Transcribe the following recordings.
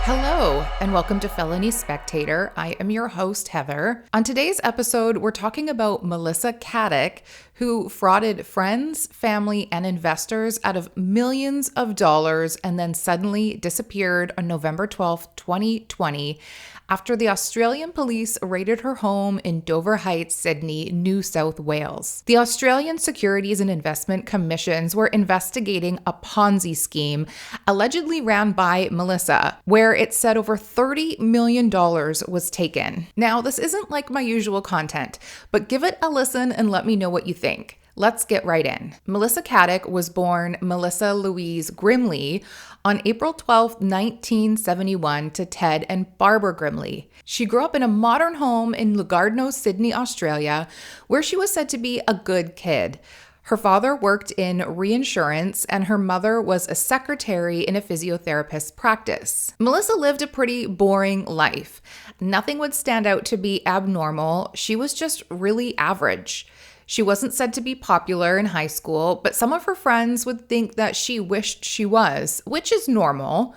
Hello, and welcome to Felony Spectator. I am your host, Heather. On today's episode, we're talking about Melissa Caddick, who frauded friends, family, and investors out of millions of dollars and then suddenly disappeared on November 12th, 2020, after the Australian police raided her home in Dover Heights, Sydney, New South Wales. The Australian Securities and Investment Commissions were investigating a Ponzi scheme allegedly ran by Melissa, where it said over $30 million was taken. Now, this isn't like my usual content, but give it a listen and let me know what you think. Let's get right in. Melissa Caddick was born Melissa Louise Grimley on April 12, 1971 to Ted and Barbara Grimley. She grew up in a modern home in Lugardno, Sydney, Australia, where she was said to be a good kid. Her father worked in reinsurance and her mother was a secretary in a physiotherapist's practice. Melissa lived a pretty boring life. Nothing would stand out to be abnormal. She was just really average. She wasn't said to be popular in high school, but some of her friends would think that she wished she was, which is normal.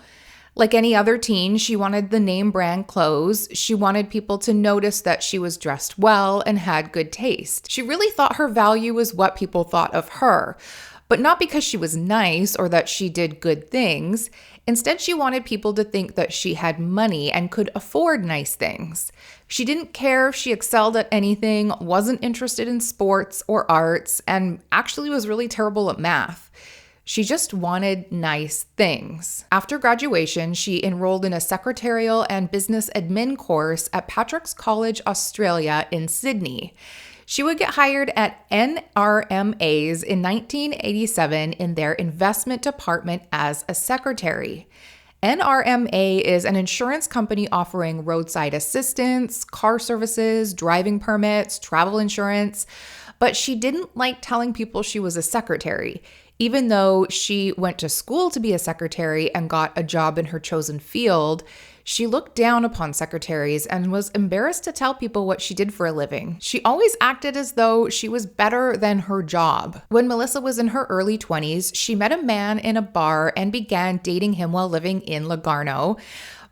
Like any other teen, she wanted the name brand clothes. She wanted people to notice that she was dressed well and had good taste. She really thought her value was what people thought of her, but not because she was nice or that she did good things. Instead, she wanted people to think that she had money and could afford nice things. She didn't care if she excelled at anything, wasn't interested in sports or arts, and actually was really terrible at math. She just wanted nice things. After graduation, she enrolled in a secretarial and business admin course at Patrick's College, Australia in Sydney. She would get hired at NRMA's in 1987 in their investment department as a secretary. NRMA is an insurance company offering roadside assistance, car services, driving permits, travel insurance, but she didn't like telling people she was a secretary. Even though she went to school to be a secretary and got a job in her chosen field, she looked down upon secretaries and was embarrassed to tell people what she did for a living. She always acted as though she was better than her job. When Melissa was in her early 20s, she met a man in a bar and began dating him while living in Lugardno.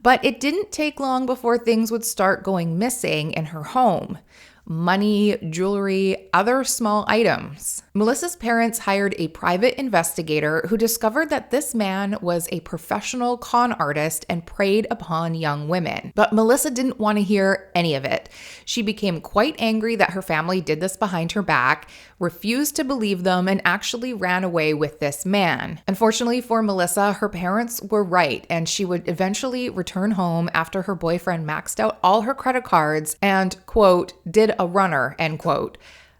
But it didn't take long before things would start going missing in her home. Money, jewelry, other small items. Melissa's parents hired a private investigator who discovered that this man was a professional con artist and preyed upon young women. But Melissa didn't want to hear any of it. She became quite angry that her family did this behind her back, refused to believe them, and actually ran away with this man. Unfortunately for Melissa, her parents were right, and she would eventually return home after her boyfriend maxed out all her credit cards and, quote, did a runner, end quote.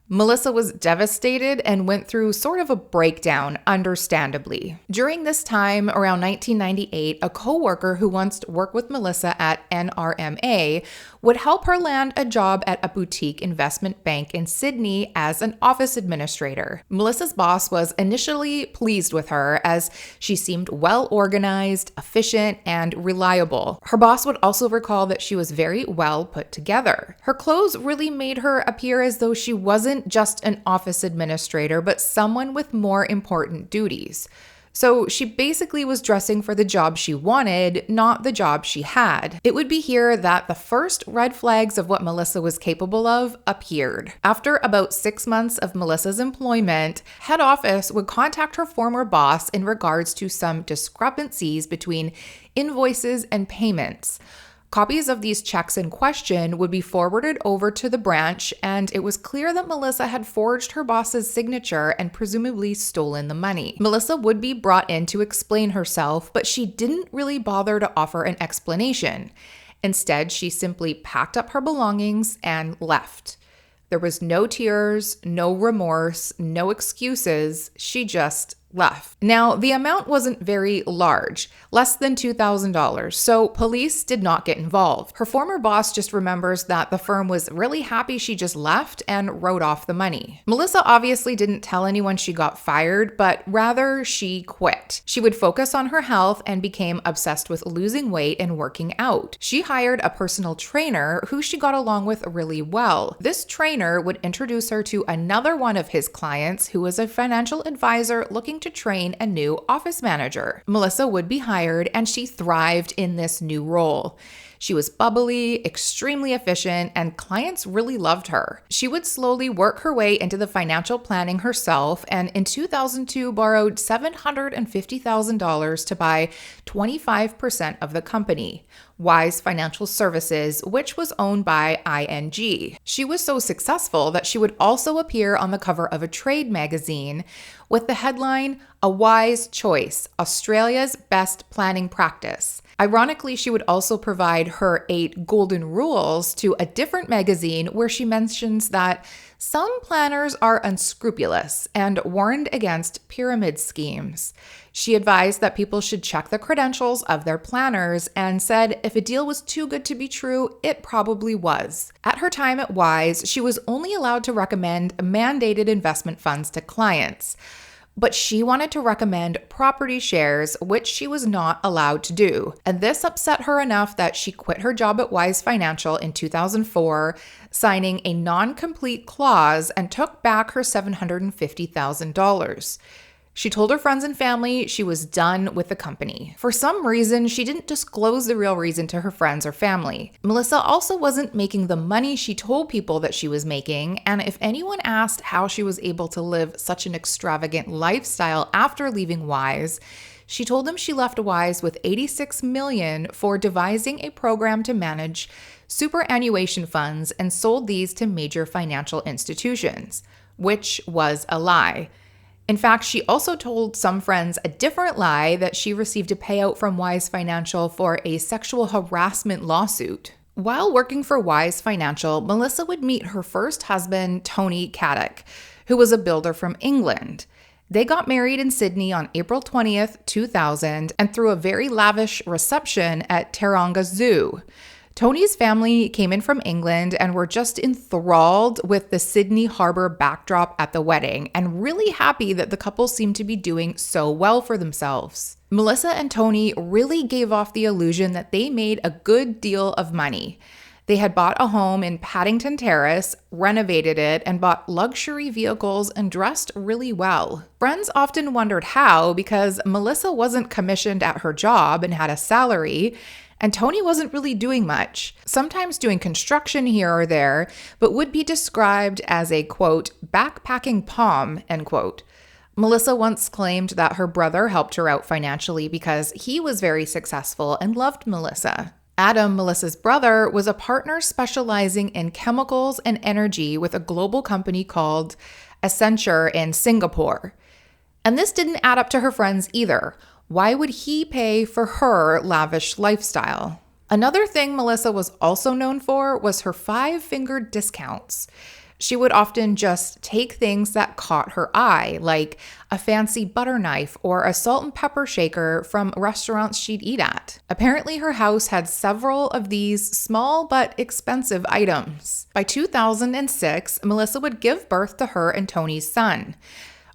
Melissa was devastated and went through sort of a breakdown, understandably. During this time, around 1998, a coworker who once worked with Melissa at NRMA would help her land a job at a boutique investment bank in Sydney as an office administrator. Melissa's boss was initially pleased with her as she seemed well organized, efficient, and reliable. Her boss would also recall that she was very well put together. Her clothes really made her appear as though she wasn't just an office administrator, but someone with more important duties. So she basically was dressing for the job she wanted, not the job she had. It would be here that the first red flags of what Melissa was capable of appeared. After about 6 months of Melissa's employment, head office would contact her former boss in regards to some discrepancies between invoices and payments. Copies of these checks in question would be forwarded over to the branch, and it was clear that Melissa had forged her boss's signature and presumably stolen the money. Melissa would be brought in to explain herself, but she didn't really bother to offer an explanation. Instead, she simply packed up her belongings and left. There was no tears, no remorse, no excuses. She just left. Now, the amount wasn't very large, less than $2,000, so police did not get involved. Her former boss just remembers that the firm was really happy she just left and wrote off the money. Melissa obviously didn't tell anyone she got fired, but rather she quit. She would focus on her health and became obsessed with losing weight and working out. She hired a personal trainer who she got along with really well. This trainer would introduce her to another one of his clients who was a financial advisor looking to to train a new office manager. Melissa would be hired, and she thrived in this new role. She was bubbly, extremely efficient, and clients really loved her. She would slowly work her way into the financial planning herself, and in 2002 borrowed $750,000 to buy 25% of the company, Wise Financial Services, which was owned by ING. She was so successful that she would also appear on the cover of a trade magazine with the headline, "A Wise Choice, Australia's Best Planning Practice." Ironically, she would also provide her 8 golden rules to a different magazine where she mentions that some planners are unscrupulous and warned against pyramid schemes. She advised that people should check the credentials of their planners and said if a deal was too good to be true, it probably was. At her time at Wise, she was only allowed to recommend mandated investment funds to clients. But she wanted to recommend property shares, which she was not allowed to do. And this upset her enough that she quit her job at Wise Financial in 2004, signing a non-compete clause and took back her $750,000. She told her friends and family she was done with the company. For some reason, she didn't disclose the real reason to her friends or family. Melissa also wasn't making the money she told people that she was making, and if anyone asked how she was able to live such an extravagant lifestyle after leaving Wise, she told them she left Wise with $86 million for devising a program to manage superannuation funds and sold these to major financial institutions, which was a lie. In fact, she also told some friends a different lie that she received a payout from Wise Financial for a sexual harassment lawsuit. While working for Wise Financial, Melissa would meet her first husband, Tony Caddick, who was a builder from England. They got married in Sydney on April 20th, 2000, and threw a very lavish reception at Taronga Zoo. Tony's family came in from England and were just enthralled with the Sydney Harbour backdrop at the wedding and really happy that the couple seemed to be doing so well for themselves. Melissa and Tony really gave off the illusion that they made a good deal of money. They had bought a home in Paddington Terrace, renovated it, and bought luxury vehicles and dressed really well. Friends often wondered how, because Melissa wasn't commissioned at her job and had a salary, and Tony wasn't really doing much, sometimes doing construction here or there, but would be described as a, quote, backpacking Pom, end quote. Melissa once claimed that her brother helped her out financially because he was very successful and loved Melissa. Adam, Melissa's brother, was a partner specializing in chemicals and energy with a global company called Accenture in Singapore. And this didn't add up to her friends either. Why would he pay for her lavish lifestyle? Another thing Melissa was also known for was her 5-finger discounts. She would often just take things that caught her eye, like a fancy butter knife or a salt and pepper shaker from restaurants she'd eat at. Apparently, her house had several of these small but expensive items. By 2006, Melissa would give birth to her and Tony's son.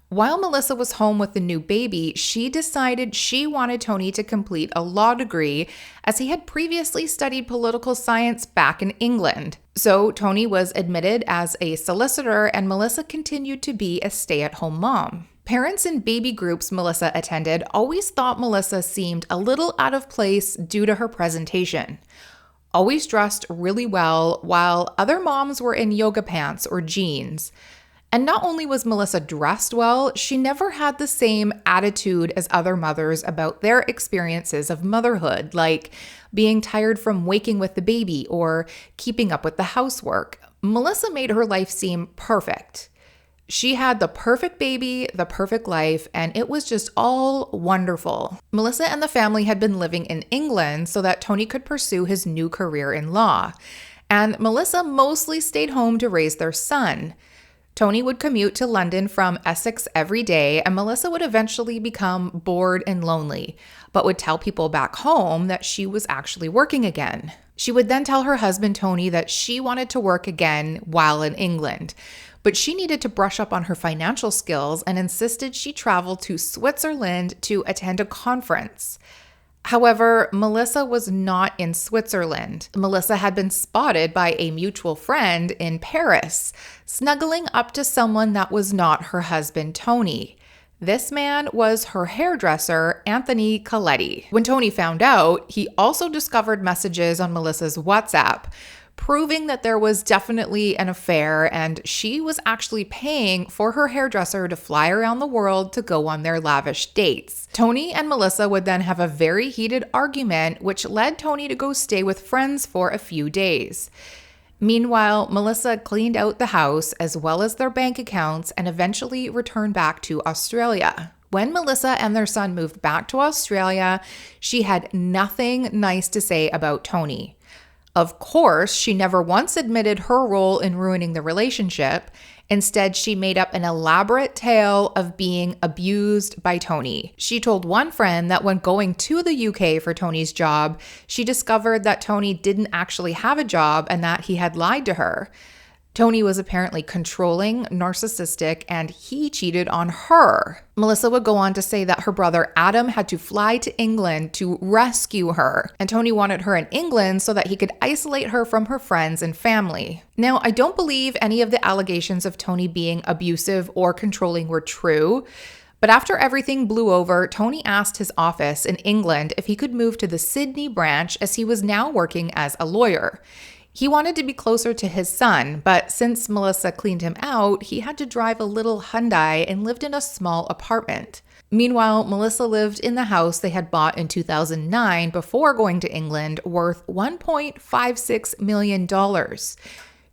While Melissa was home with the new baby, she decided she wanted Tony to complete a law degree as he had previously studied political science back in England. So Tony was admitted as a solicitor and Melissa continued to be a stay-at-home mom. Parents in baby groups Melissa attended always thought Melissa seemed a little out of place due to her presentation. Always dressed really well while other moms were in yoga pants or jeans. And not only was Melissa dressed well, she never had the same attitude as other mothers about their experiences of motherhood, like being tired from waking with the baby or keeping up with the housework. Melissa made her life seem perfect. She had the perfect baby, the perfect life, and it was just all wonderful. Melissa and the family had been living in England so that Tony could pursue his new career in law. And Melissa mostly stayed home to raise their son. Tony would commute to London from Essex every day, and Melissa would eventually become bored and lonely, but would tell people back home that she was actually working again. She would then tell her husband, Tony, that she wanted to work again while in England, but she needed to brush up on her financial skills and insisted she travel to Switzerland to attend a conference. However, Melissa was not in Switzerland. Melissa had been spotted by a mutual friend in Paris, snuggling up to someone that was not her husband, Tony. This man was her hairdresser, Anthony Koletti. When Tony found out, he also discovered messages on Melissa's WhatsApp, proving that there was definitely an affair and she was actually paying for her hairdresser to fly around the world to go on their lavish dates. Tony and Melissa would then have a very heated argument, which led Tony to go stay with friends for a few days. Meanwhile, Melissa cleaned out the house as well as their bank accounts and eventually returned back to Australia. When Melissa and their son moved back to Australia, she had nothing nice to say about Tony. Of course, she never once admitted her role in ruining the relationship. Instead, she made up an elaborate tale of being abused by Tony. She told one friend that when going to the UK for Tony's job, she discovered that Tony didn't actually have a job and that he had lied to her. Tony was apparently controlling, narcissistic, and he cheated on her. Melissa would go on to say that her brother Adam had to fly to England to rescue her, and Tony wanted her in England so that he could isolate her from her friends and family. Now, I don't believe any of the allegations of Tony being abusive or controlling were true, but after everything blew over, Tony asked his office in England if he could move to the Sydney branch as he was now working as a lawyer. He wanted to be closer to his son, but since Melissa cleaned him out, he had to drive a little Hyundai and lived in a small apartment. Meanwhile, Melissa lived in the house they had bought in 2009 before going to England, worth $1.56 million.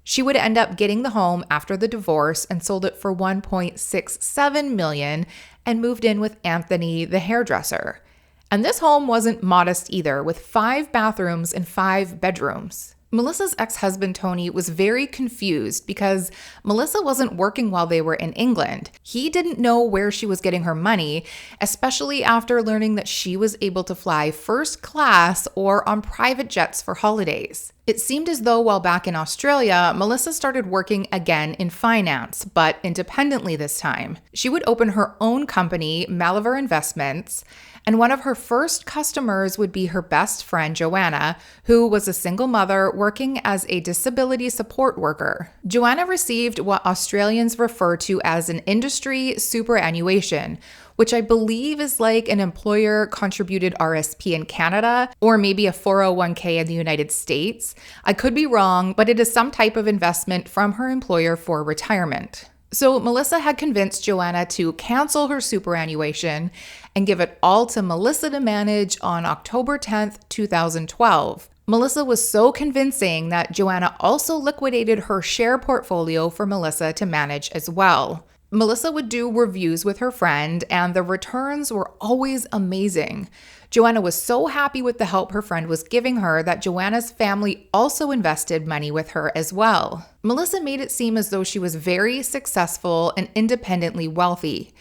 She would end up getting the home after the divorce and sold it for $1.67 million and moved in with Anthony, the hairdresser. And this home wasn't modest either, with 5 bathrooms and 5 bedrooms. Melissa's ex-husband, Tony, was very confused because Melissa wasn't working while they were in England. He didn't know where she was getting her money, especially after learning that she was able to fly first class or on private jets for holidays. It seemed as though while back in Australia, Melissa started working again in finance, but independently this time. She would open her own company, Maliver Investments, and one of her first customers would be her best friend, Joanna, who was a single mother working as a disability support worker. Joanna received what Australians refer to as an industry superannuation, which I believe is like an employer-contributed RSP in Canada, or maybe a 401k in the United States. I could be wrong, but it is some type of investment from her employer for retirement. So Melissa had convinced Joanna to cancel her superannuation and give it all to Melissa to manage on October 10th, 2012. Melissa was so convincing that Joanna also liquidated her share portfolio for Melissa to manage as well. Melissa would do reviews with her friend, and the returns were always amazing. Joanna was so happy with the help her friend was giving her that Joanna's family also invested money with her as well. Melissa made it seem as though she was very successful and independently wealthy.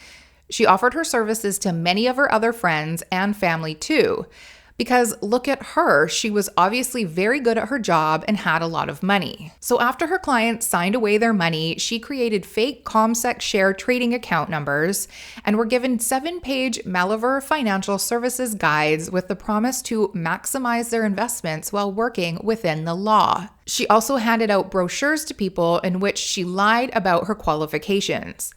She offered her services to many of her other friends and family too. Because look at her, she was obviously very good at her job and had a lot of money. So after her clients signed away their money, she created fake ComSec share trading account numbers and were given 7-page Maliver financial services guides with the promise to maximize their investments while working within the law. She also handed out brochures to people in which she lied about her qualifications.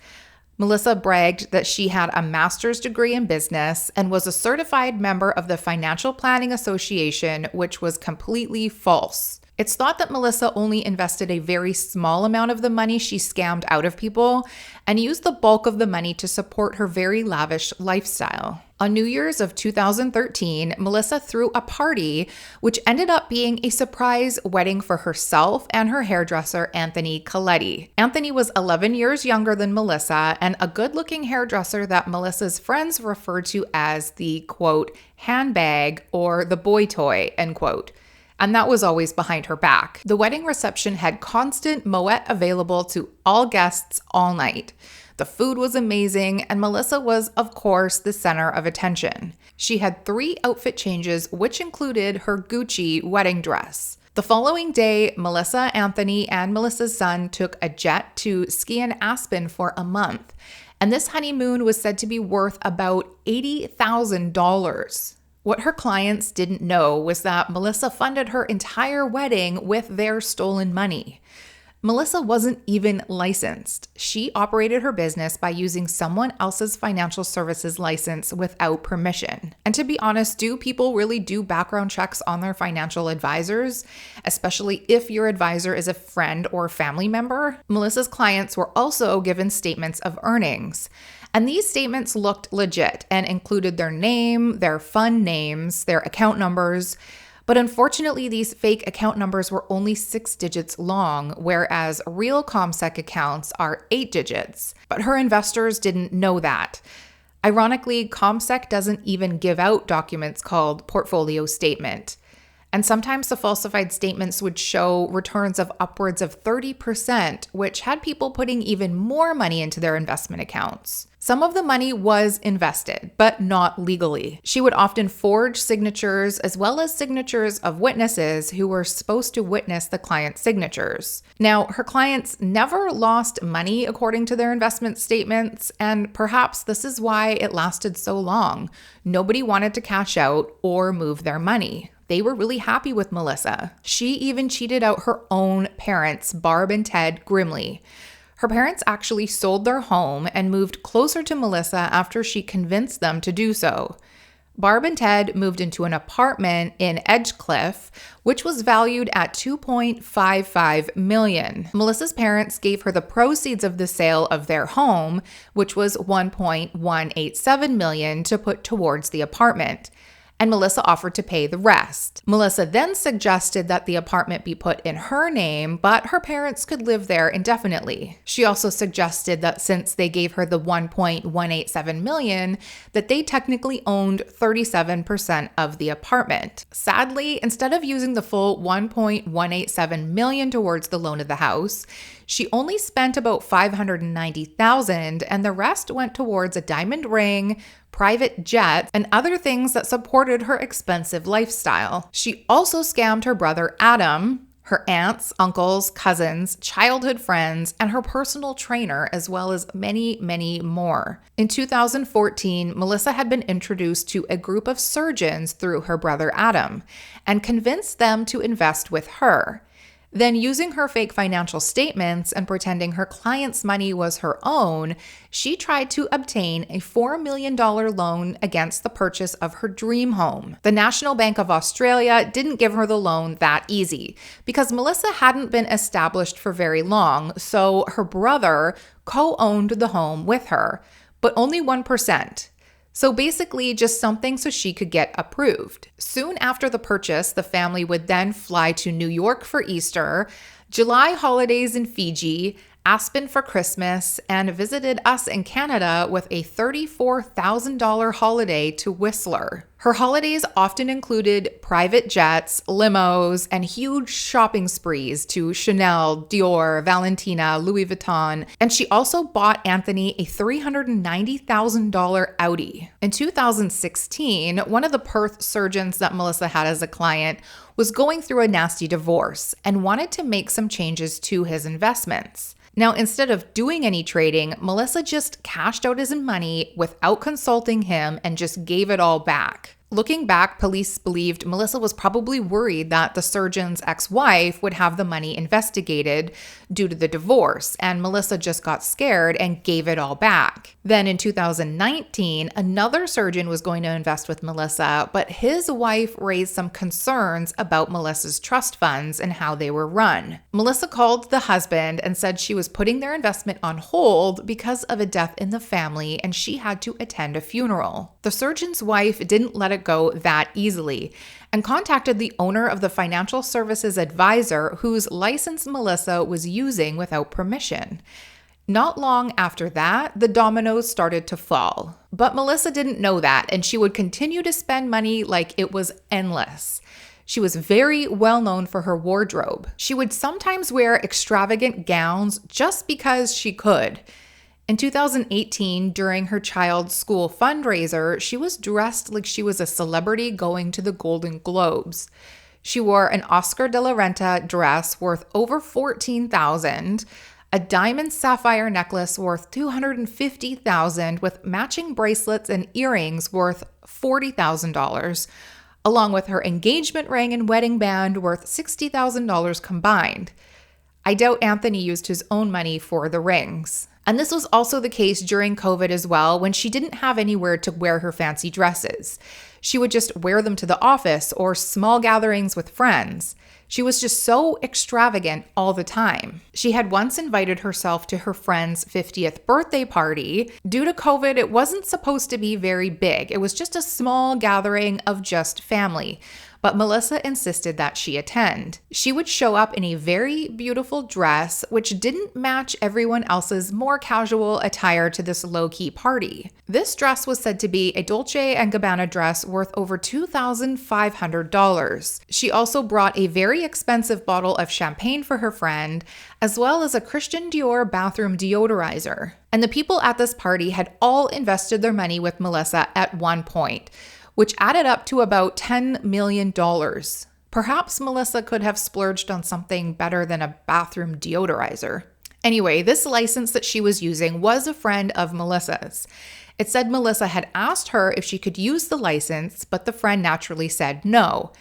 Melissa bragged that she had a master's degree in business and was a certified member of the Financial Planning Association, which was completely false. It's thought that Melissa only invested a very small amount of the money she scammed out of people and used the bulk of the money to support her very lavish lifestyle. On New Year's of 2013, Melissa threw a party, which ended up being a surprise wedding for herself and her hairdresser, Anthony Koletti. Anthony was 11 years younger than Melissa and a good-looking hairdresser that Melissa's friends referred to as the, quote, handbag or the boy toy, end quote. And that was always behind her back. The wedding reception had constant Moet available to all guests all night. The food was amazing, and Melissa was, of course, the center of attention. She had 3 outfit changes, which included her Gucci wedding dress. The following day, Melissa, Anthony, and Melissa's son took a jet to ski in Aspen for a month, and this honeymoon was said to be worth about $80,000. What her clients didn't know was that Melissa funded her entire wedding with their stolen money. Melissa wasn't even licensed. She operated her business by using someone else's financial services license without permission. And to be honest, do people really do background checks on their financial advisors, especially if your advisor is a friend or family member? Melissa's clients were also given statements of earnings. And these statements looked legit and included their name, their fund names, their account numbers. But unfortunately, these fake account numbers were only 6 digits long, whereas real ComSec accounts are 8 digits. But her investors didn't know that. Ironically, ComSec doesn't even give out documents called portfolio statement. And sometimes the falsified statements would show returns of upwards of 30%, which had people putting even more money into their investment accounts. Some of the money was invested, but not legally. She would often forge signatures as well as signatures of witnesses who were supposed to witness the client's signatures. Now, her clients never lost money according to their investment statements, and perhaps this is why it lasted so long. Nobody wanted to cash out or move their money. They were really happy with Melissa. She even cheated out her own parents, Barb and Ted Grimley. Her parents actually sold their home and moved closer to Melissa after she convinced them to do so. Barb and Ted moved into an apartment in Edgecliff, which was valued at $2.55 million. Melissa's parents gave her the proceeds of the sale of their home, which was $1.187 million, to put towards the apartment. And Melissa offered to pay the rest. Melissa then suggested that the apartment be put in her name, but her parents could live there indefinitely. She also suggested that since they gave her the $1.187 million, that they technically owned 37% of the apartment. Sadly, instead of using the full $1.187 million towards the loan of the house, she only spent about $590,000, and the rest went towards a diamond ring, private jet, and other things that supported her expensive lifestyle. She also scammed her brother Adam, her aunts, uncles, cousins, childhood friends, and her personal trainer, as well as many, many more. In 2014, Melissa had been introduced to a group of surgeons through her brother Adam and convinced them to invest with her. Then, using her fake financial statements and pretending her client's money was her own, she tried to obtain a $4 million loan against the purchase of her dream home. The National Bank of Australia didn't give her the loan that easy because Melissa hadn't been established for very long, so her brother co-owned the home with her, but only 1%. So basically just something so she could get approved. Soon after the purchase, the family would then fly to New York for Easter, July holidays in Fiji, Aspen for Christmas, and visited us in Canada with a $34,000 holiday to Whistler. Her holidays often included private jets, limos, and huge shopping sprees to Chanel, Dior, Valentina, Louis Vuitton, and she also bought Anthony a $390,000 Audi. In 2016, one of the Perth surgeons that Melissa had as a client was going through a nasty divorce and wanted to make some changes to his investments. Now, instead of doing any trading, Melissa just cashed out his money without consulting him and just gave it all back. Looking back, police believed Melissa was probably worried that the surgeon's ex-wife would have the money investigated due to the divorce, and Melissa just got scared and gave it all back. Then in 2019, another surgeon was going to invest with Melissa, but his wife raised some concerns about Melissa's trust funds and how they were run. Melissa called the husband and said she was putting their investment on hold because of a death in the family and she had to attend a funeral. The surgeon's wife didn't let it go that easily and contacted the owner of the financial services advisor whose license Melissa was using without permission. Not long after that, the dominoes started to fall. But Melissa didn't know that, and she would continue to spend money like it was endless. She was very well known for her wardrobe. She would sometimes wear extravagant gowns just because she could. In 2018, during her child's school fundraiser, she was dressed like she was a celebrity going to the Golden Globes. She wore an Oscar de la Renta dress worth over $14,000, a diamond sapphire necklace worth $250,000 with matching bracelets and earrings worth $40,000, along with her engagement ring and wedding band worth $60,000 combined. I doubt Anthony used his own money for the rings. And this was also the case during COVID as well, when she didn't have anywhere to wear her fancy dresses. She would just wear them to the office or small gatherings with friends. She was just so extravagant all the time. She had once invited herself to her friend's 50th birthday party. Due to COVID, it wasn't supposed to be very big. It was just a small gathering of just family. But Melissa insisted that she attend. She would show up in a very beautiful dress, which didn't match everyone else's more casual attire to this low-key party. This dress was said to be a Dolce & Gabbana dress worth over $2,500. She also brought a very expensive bottle of champagne for her friend, as well as a Christian Dior bathroom deodorizer. And the people at this party had all invested their money with Melissa at one point, which added up to about $10 million. Perhaps Melissa could have splurged on something better than a bathroom deodorizer. Anyway, this license that she was using was a friend of Melissa's. It said Melissa had asked her if she could use the license, but the friend naturally said no.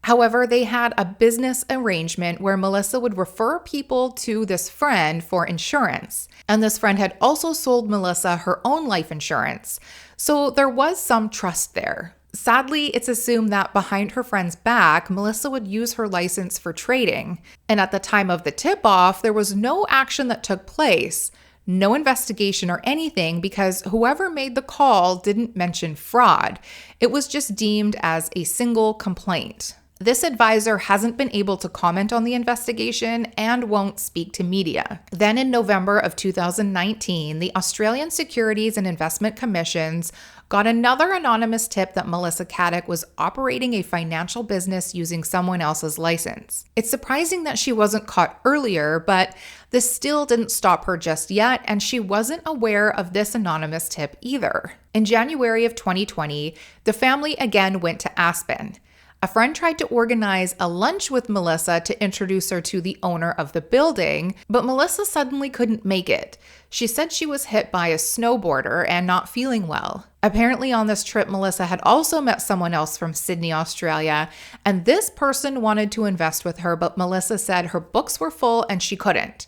However, they had a business arrangement where Melissa would refer people to this friend for insurance. And this friend had also sold Melissa her own life insurance. So there was some trust there. Sadly, it's assumed that behind her friend's back, Melissa would use her license for trading. And at the time of the tip-off, there was no action that took place, no investigation or anything, because whoever made the call didn't mention fraud. It was just deemed as a single complaint. This advisor hasn't been able to comment on the investigation and won't speak to media. Then in November of 2019, the Australian Securities and Investment Commissions got another anonymous tip that Melissa Caddick was operating a financial business using someone else's license. It's surprising that she wasn't caught earlier, but this still didn't stop her just yet, and she wasn't aware of this anonymous tip either. In January of 2020, the family again went to Aspen. A friend tried to organize a lunch with Melissa to introduce her to the owner of the building, but Melissa suddenly couldn't make it. She said she was hit by a snowboarder and not feeling well. Apparently on this trip, Melissa had also met someone else from Sydney, Australia, and this person wanted to invest with her, but Melissa said her books were full and she couldn't.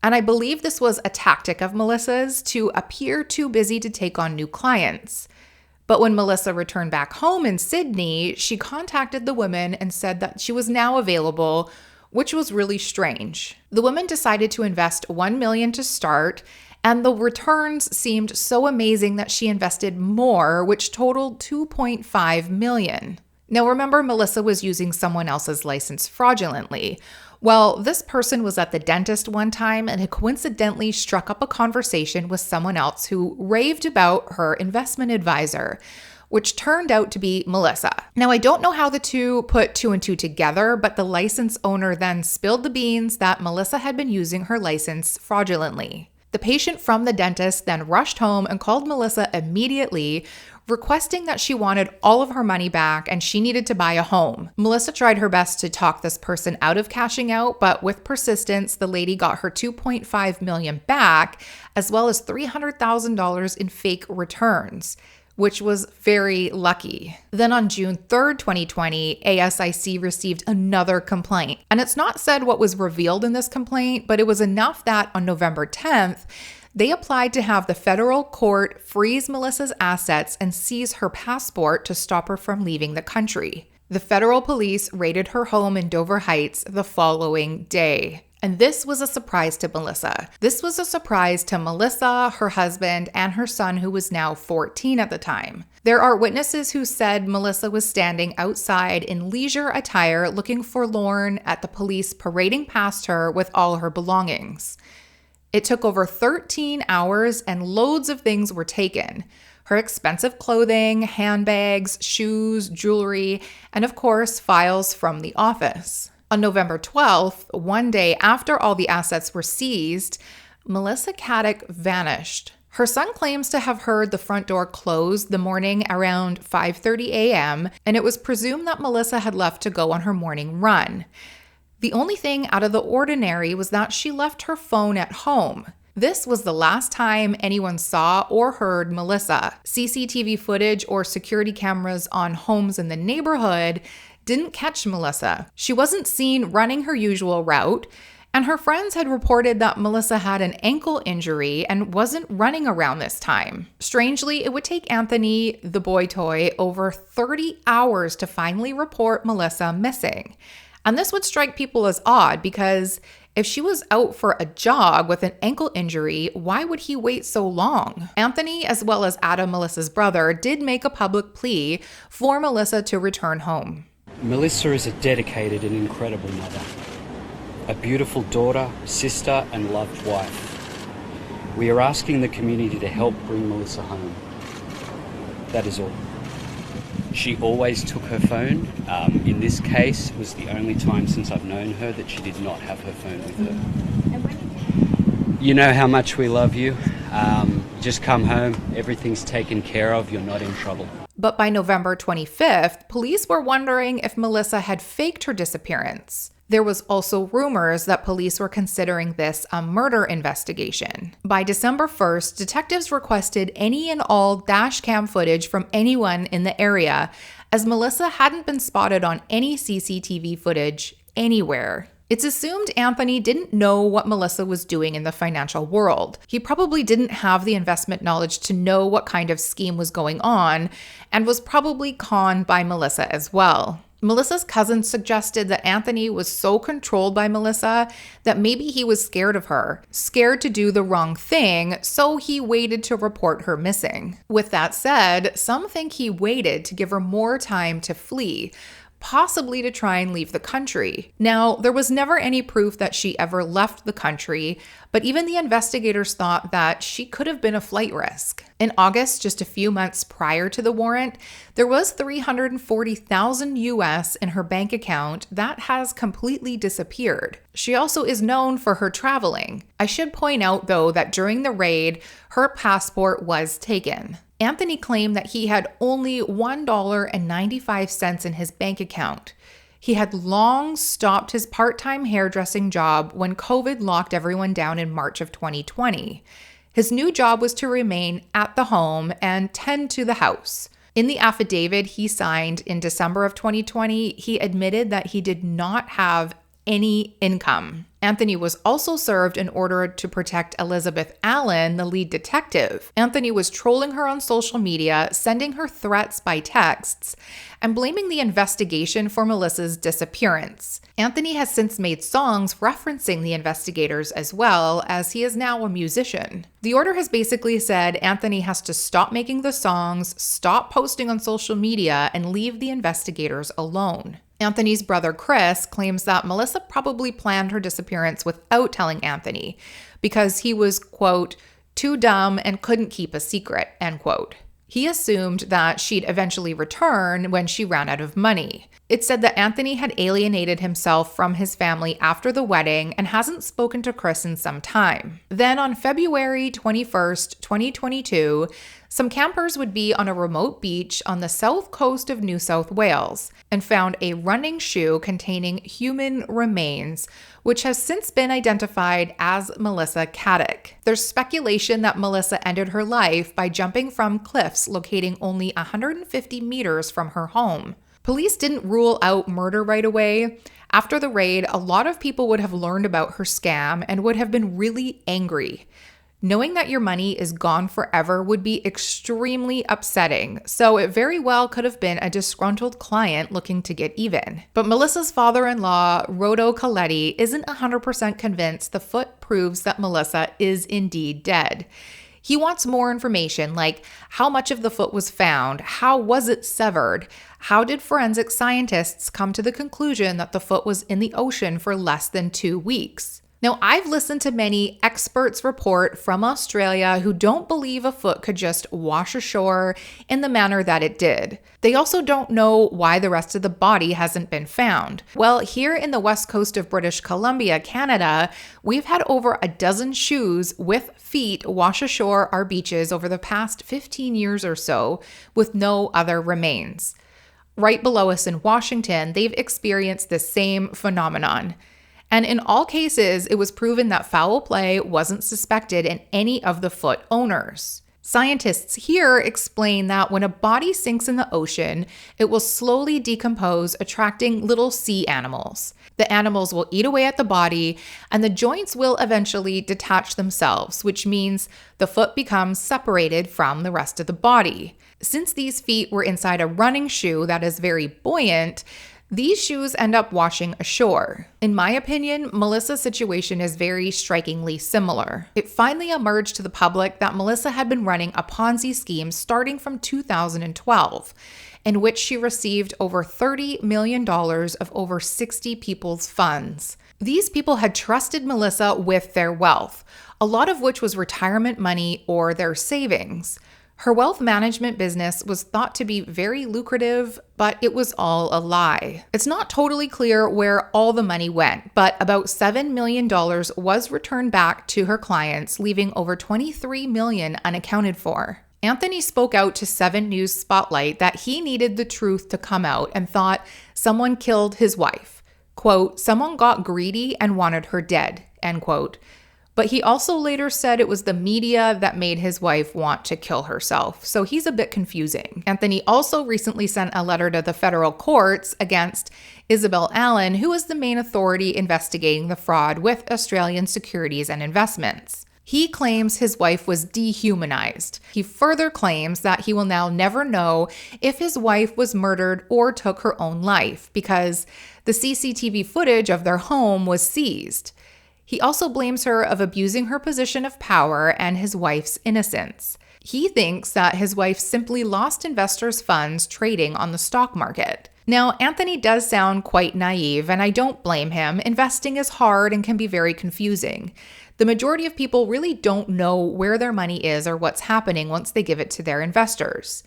And I believe this was a tactic of Melissa's to appear too busy to take on new clients. But when Melissa returned back home in Sydney, she contacted the women and said that she was now available, which was really strange. The women decided to invest $1 million to start, and the returns seemed so amazing that she invested more, which totaled $2.5 million. Now remember, Melissa was using someone else's license fraudulently. Well, this person was at the dentist one time and had coincidentally struck up a conversation with someone else who raved about her investment advisor, which turned out to be Melissa. Now, I don't know how the two put two and two together, but the license owner then spilled the beans that Melissa had been using her license fraudulently. The patient from the dentist then rushed home and called Melissa immediately, requesting that she wanted all of her money back and she needed to buy a home. Melissa tried her best to talk this person out of cashing out, but with persistence, the lady got her $2.5 million back, as well as $300,000 in fake returns, which was very lucky. Then on June 3rd, 2020, ASIC received another complaint. And it's not said what was revealed in this complaint, but it was enough that on November 10th, they applied to have the federal court freeze Melissa's assets and seize her passport to stop her from leaving the country. The federal police raided her home in Dover Heights the following day. And this was a surprise to Melissa. This was a surprise to Melissa, her husband, and her son, who was now 14 at the time. There are witnesses who said Melissa was standing outside in leisure attire, looking forlorn at the police parading past her with all her belongings. It took over 13 hours and loads of things were taken. Her expensive clothing, handbags, shoes, jewelry, and of course, files from the office. On November 12th, one day after all the assets were seized, Melissa Caddick vanished. Her son claims to have heard the front door close the morning around 5:30 a.m., and it was presumed that Melissa had left to go on her morning run. The only thing out of the ordinary was that she left her phone at home. This was the last time anyone saw or heard Melissa. CCTV footage or security cameras on homes in the neighborhood didn't catch Melissa. She wasn't seen running her usual route, And her friends had reported that Melissa had an ankle injury and wasn't running around this time. Strangely, it would take Anthony, the boy toy, over 30 hours to finally report Melissa missing. And this would strike people as odd because if she was out for a jog with an ankle injury, why would he wait so long? Anthony, as well as Adam, Melissa's brother, did make a public plea for Melissa to return home. Melissa is a dedicated and incredible mother, a beautiful daughter, sister, and loved wife. We are asking the community to help bring Melissa home. That is all. She always took her phone. In this case, it was the only time since I've known her that she did not have her phone with her. You know how much we love you. Just come home. Everything's taken care of. You're not in trouble. But by November 25th, police were wondering if Melissa had faked her disappearance. There was also rumors that police were considering this a murder investigation. By December 1st, detectives requested any and all dash cam footage from anyone in the area, as Melissa hadn't been spotted on any CCTV footage anywhere. It's assumed Anthony didn't know what Melissa was doing in the financial world. He probably didn't have the investment knowledge to know what kind of scheme was going on, and was probably conned by Melissa as well. Melissa's cousin suggested that Anthony was so controlled by Melissa that maybe he was scared of her, scared to do the wrong thing, so he waited to report her missing. With that said, some think he waited to give her more time to flee, possibly to try and leave the country. Now, there was never any proof that she ever left the country, but even the investigators thought that she could have been a flight risk. In August, just a few months prior to the warrant, there was $340,000 US in her bank account that has completely disappeared. She also is known for her traveling. I should point out, though, that during the raid, her passport was taken. Anthony claimed that he had only $1.95 in his bank account. He had long stopped his part-time hairdressing job when COVID locked everyone down in March of 2020. His new job was to remain at the home and tend to the house. In the affidavit he signed in December of 2020, he admitted that he did not have any income. Anthony was also served an order to protect Elizabeth Allen, the lead detective. Anthony was trolling her on social media, sending her threats by texts, and blaming the investigation for Melissa's disappearance. Anthony has since made songs referencing the investigators as well, as he is now a musician. The order has basically said Anthony has to stop making the songs, stop posting on social media, and leave the investigators alone. Anthony's brother Chris claims that Melissa probably planned her disappearance without telling Anthony because he was, quote, too dumb and couldn't keep a secret, end quote. He assumed that she'd eventually return when she ran out of money. It said that Anthony had alienated himself from his family after the wedding and hasn't spoken to Chris in some time. Then on February 21st, 2022, some campers would be on a remote beach on the south coast of New South Wales and found a running shoe containing human remains, which has since been identified as Melissa Caddick. There's speculation that Melissa ended her life by jumping from cliffs locating only 150 meters from her home. Police didn't rule out murder right away. After the raid, a lot of people would have learned about her scam and would have been really angry. Knowing that your money is gone forever would be extremely upsetting, so it very well could have been a disgruntled client looking to get even. But Melissa's father-in-law, Tony Caddick, isn't 100% convinced the foot proves that Melissa is indeed dead. He wants more information, like how much of the foot was found, how was it severed, how did forensic scientists come to the conclusion that the foot was in the ocean for less than 2 weeks. Now, I've listened to many experts report from Australia who don't believe a foot could just wash ashore in the manner that it did. They also don't know why the rest of the body hasn't been found. Well, here in the west coast of British Columbia, Canada, we've had over a dozen shoes with feet wash ashore our beaches over the past 15 years or so with no other remains. Right below us in Washington, they've experienced the same phenomenon. And in all cases, it was proven that foul play wasn't suspected in any of the foot owners. Scientists here explain that when a body sinks in the ocean, it will slowly decompose, attracting little sea animals. The animals will eat away at the body, and the joints will eventually detach themselves, which means the foot becomes separated from the rest of the body. Since these feet were inside a running shoe that is very buoyant, these shoes end up washing ashore. In my opinion, Melissa's situation is very strikingly similar. It finally emerged to the public that Melissa had been running a Ponzi scheme starting from 2012, in which she received over $30 million of over 60 people's funds. These people had trusted Melissa with their wealth, a lot of which was retirement money or their savings. Her wealth management business was thought to be very lucrative, but it was all a lie. It's not totally clear where all the money went, but about $7 million was returned back to her clients, leaving over $23 million unaccounted for. Anthony spoke out to 7 News Spotlight that he needed the truth to come out and thought someone killed his wife. Quote, "Someone got greedy and wanted her dead," end quote. But he also later said it was the media that made his wife want to kill herself, so he's a bit confusing. Anthony also recently sent a letter to the federal courts against Isabel Allen, who is the main authority investigating the fraud with Australian Securities and Investments. He claims his wife was dehumanized. He further claims that he will now never know if his wife was murdered or took her own life because the CCTV footage of their home was seized. He also blames her of abusing her position of power and his wife's innocence. He thinks that his wife simply lost investors' funds trading on the stock market. Now, Anthony does sound quite naive, and I don't blame him. Investing is hard and can be very confusing. The majority of people really don't know where their money is or what's happening once they give it to their investors.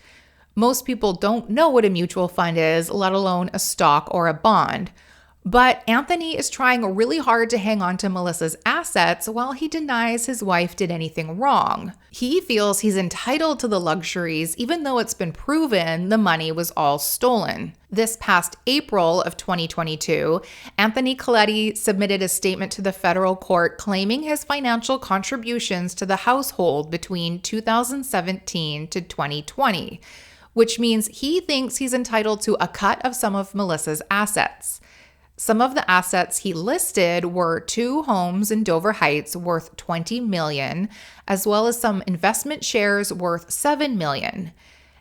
Most people don't know what a mutual fund is, let alone a stock or a bond. But Anthony is trying really hard to hang on to Melissa's assets while he denies his wife did anything wrong. He feels he's entitled to the luxuries even though it's been proven the money was all stolen. This past April of 2022, Anthony Koletti submitted a statement to the federal court claiming his financial contributions to the household between 2017 to 2020, which means he thinks he's entitled to a cut of some of Melissa's assets. Some of the assets he listed were 2 homes in Dover Heights worth $20 million, as well as some investment shares worth $7 million.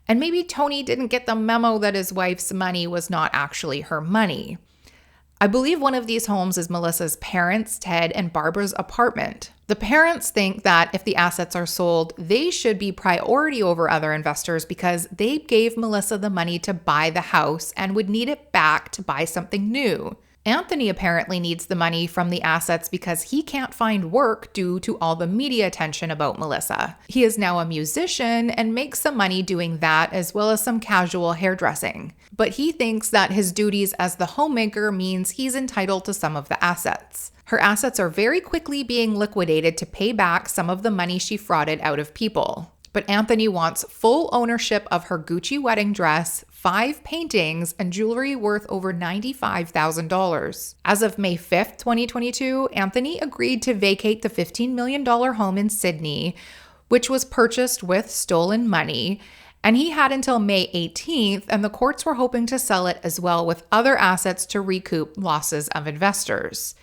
And maybe Tony didn't get the memo that his wife's money was not actually her money. I believe one of these homes is Melissa's parents, Ted and Barbara's apartment. The parents think that if the assets are sold, they should be priority over other investors because they gave Melissa the money to buy the house and would need it back to buy something new. Anthony apparently needs the money from the assets because he can't find work due to all the media attention about Melissa. He is now a musician and makes some money doing that as well as some casual hairdressing. But he thinks that his duties as the homemaker means he's entitled to some of the assets. Her assets are very quickly being liquidated to pay back some of the money she frauded out of people. But Anthony wants full ownership of her Gucci wedding dress, 5 paintings, and jewelry worth over $95,000. As of May 5th, 2022, Anthony agreed to vacate the $15 million home in Sydney, which was purchased with stolen money, and he had until May 18th, and the courts were hoping to sell it as well with other assets to recoup losses of investors.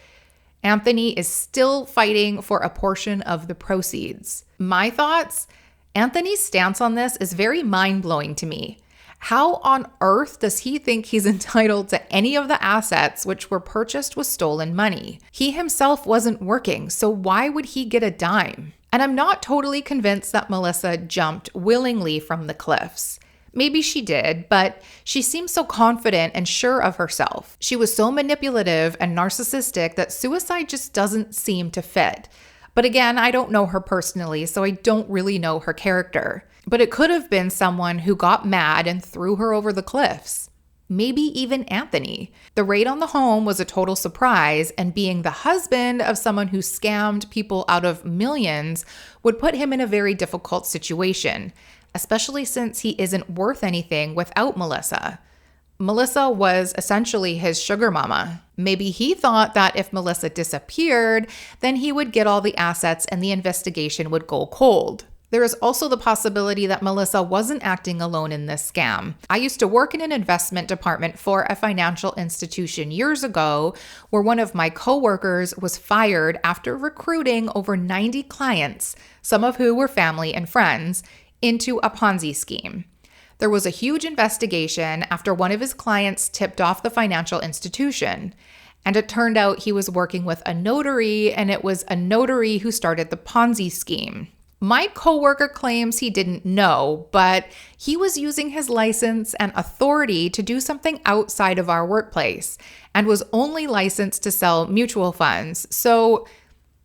Anthony is still fighting for a portion of the proceeds. My thoughts? Anthony's stance on this is very mind-blowing to me. How on earth does he think he's entitled to any of the assets which were purchased with stolen money? He himself wasn't working, so why would he get a dime? And I'm not totally convinced that Melissa jumped willingly from the cliffs. Maybe she did, but she seems so confident and sure of herself. She was so manipulative and narcissistic that suicide just doesn't seem to fit. But again, I don't know her personally, so I don't really know her character. But it could have been someone who got mad and threw her over the cliffs. Maybe even Anthony. The raid on the home was a total surprise, and being the husband of someone who scammed people out of millions would put him in a very difficult situation, especially since he isn't worth anything without Melissa. Melissa was essentially his sugar mama. Maybe he thought that if Melissa disappeared, then he would get all the assets and the investigation would go cold. There is also the possibility that Melissa wasn't acting alone in this scam. I used to work in an investment department for a financial institution years ago, where one of my coworkers was fired after recruiting over 90 clients, some of who were family and friends, into a Ponzi scheme. There was a huge investigation after one of his clients tipped off the financial institution. And it turned out he was working with a notary, and it was a notary who started the Ponzi scheme. My coworker claims he didn't know, but he was using his license and authority to do something outside of our workplace and was only licensed to sell mutual funds, so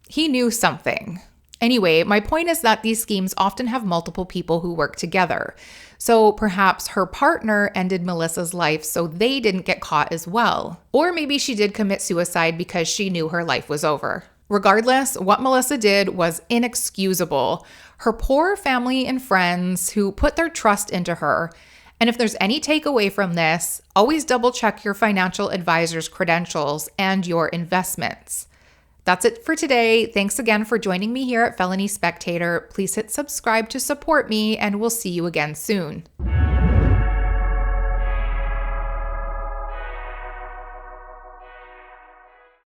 he knew something. Anyway, my point is that these schemes often have multiple people who work together. So perhaps her partner ended Melissa's life so they didn't get caught as well. Or maybe she did commit suicide because she knew her life was over. Regardless, what Melissa did was inexcusable. Her poor family and friends who put their trust into her. And if there's any takeaway from this, always double check your financial advisor's credentials and your investments. That's it for today. Thanks again for joining me here at Felony Spectator. Please hit subscribe to support me, and we'll see you again soon.